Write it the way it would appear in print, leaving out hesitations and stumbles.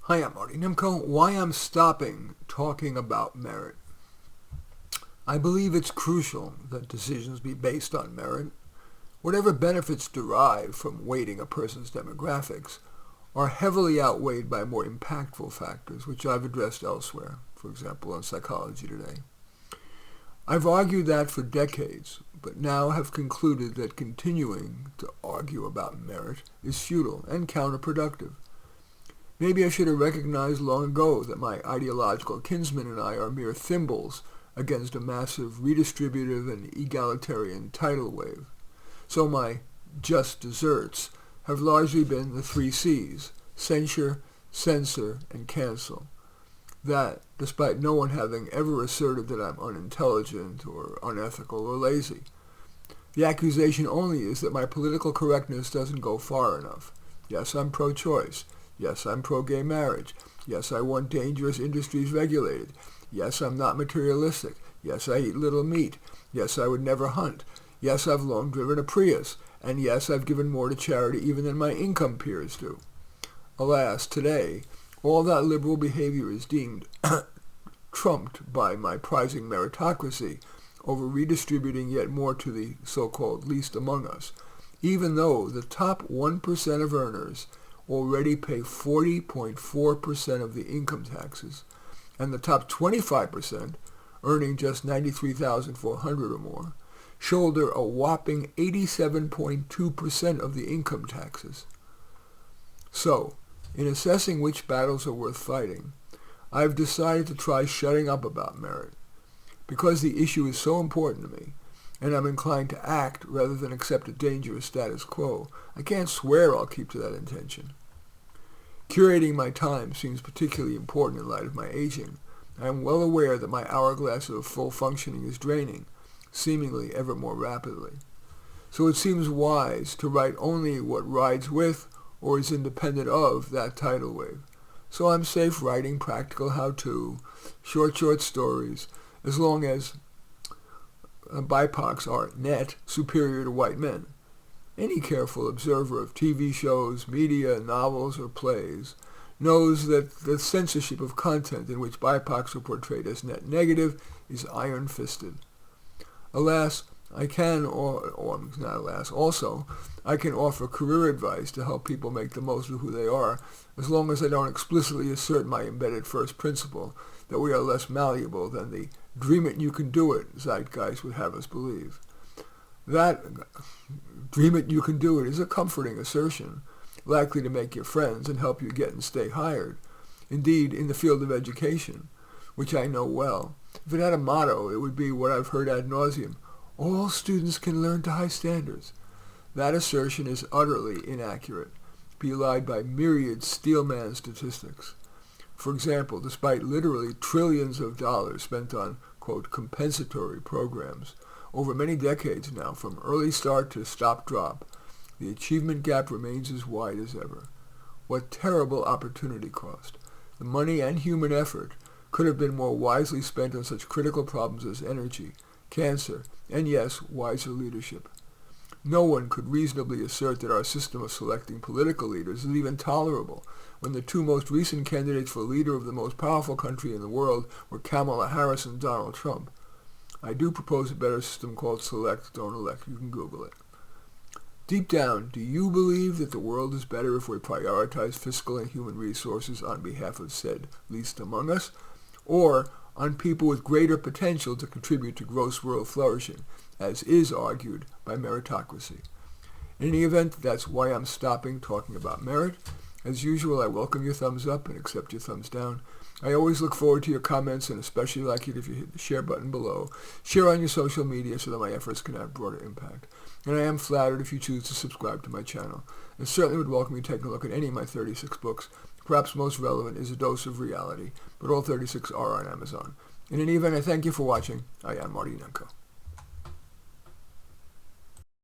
Hi, I'm Marty Nimco. Why I'm stopping talking about merit. I believe it's crucial that decisions be based on merit. Whatever benefits derived from weighting a person's demographics are heavily outweighed by more impactful factors, which I've addressed elsewhere, for example, on Psychology Today. I've argued that for decades, but now have concluded that continuing to argue about merit is futile and counterproductive. Maybe I should have recognized long ago that my ideological kinsmen and I are mere thimbles against a massive redistributive and egalitarian tidal wave. So my just desserts have largely been the 3 C's: censure, censor, and cancel. That, despite no one having ever asserted that I'm unintelligent or unethical or lazy. The accusation only is that my political correctness doesn't go far enough. Yes, I'm pro-choice. Yes, I'm pro-gay marriage. Yes, I want dangerous industries regulated. Yes, I'm not materialistic. Yes, I eat little meat. Yes, I would never hunt. Yes, I've long driven a Prius. And yes, I've given more to charity even than my income peers do. Alas, today, all that liberal behavior is deemed trumped by my prizing meritocracy over redistributing yet more to the so-called least among us, even though the top 1% of earners already pay 40.4% of the income taxes, and the top 25%, earning just $93,400 or more, shoulder a whopping 87.2% of the income taxes. So, in assessing which battles are worth fighting, I've decided to try shutting up about merit. Because the issue is so important to me, and I'm inclined to act rather than accept a dangerous status quo, I can't swear I'll keep to that intention. Curating my time seems particularly important in light of my aging. I am well aware that my hourglass of full functioning is draining, seemingly ever more rapidly. So it seems wise to write only what rides with or is independent of that tidal wave. So I'm safe writing practical how-to, short stories, as long as BIPOCs are net superior to white men. Any careful observer of TV shows, media, novels, or plays knows that the censorship of content in which BIPOCs are portrayed as net negative is iron-fisted. Alas, I can offer career advice to help people make the most of who they are, as long as I don't explicitly assert my embedded first principle that we are less malleable than the "dream it you can do it" zeitgeist would have us believe. That "dream it you can do it" is a comforting assertion, likely to make your friends and help you get and stay hired. Indeed, in the field of education, which I know well, if it had a motto, it would be what I've heard ad nauseum: all students can learn to high standards. That assertion is utterly inaccurate, belied by myriad steelman statistics. For example, despite literally trillions of dollars spent on, quote, compensatory programs over many decades now, from early start to stop-drop, the achievement gap remains as wide as ever. What terrible opportunity cost. The money and human effort could have been more wisely spent on such critical problems as energy, cancer, and yes, wiser leadership. No one could reasonably assert that our system of selecting political leaders is even tolerable when the 2 most recent candidates for leader of the most powerful country in the world were Kamala Harris and Donald Trump. I do propose a better system called select, don't elect. You can Google it. Deep down, do you believe that the world is better if we prioritize fiscal and human resources on behalf of said least among us, or on people with greater potential to contribute to gross world flourishing, as is argued by meritocracy? In any event, that's why I'm stopping talking about merit. As usual, I welcome your thumbs up and accept your thumbs down. I always look forward to your comments, and especially like it if you hit the share button below. Share on your social media so that my efforts can have broader impact. And I am flattered if you choose to subscribe to my channel, and certainly would welcome you taking a look at any of my 36 books. Perhaps most relevant is A Dose of Reality, but all 36 are on Amazon. In any event, I thank you for watching. I am Marty Nimco.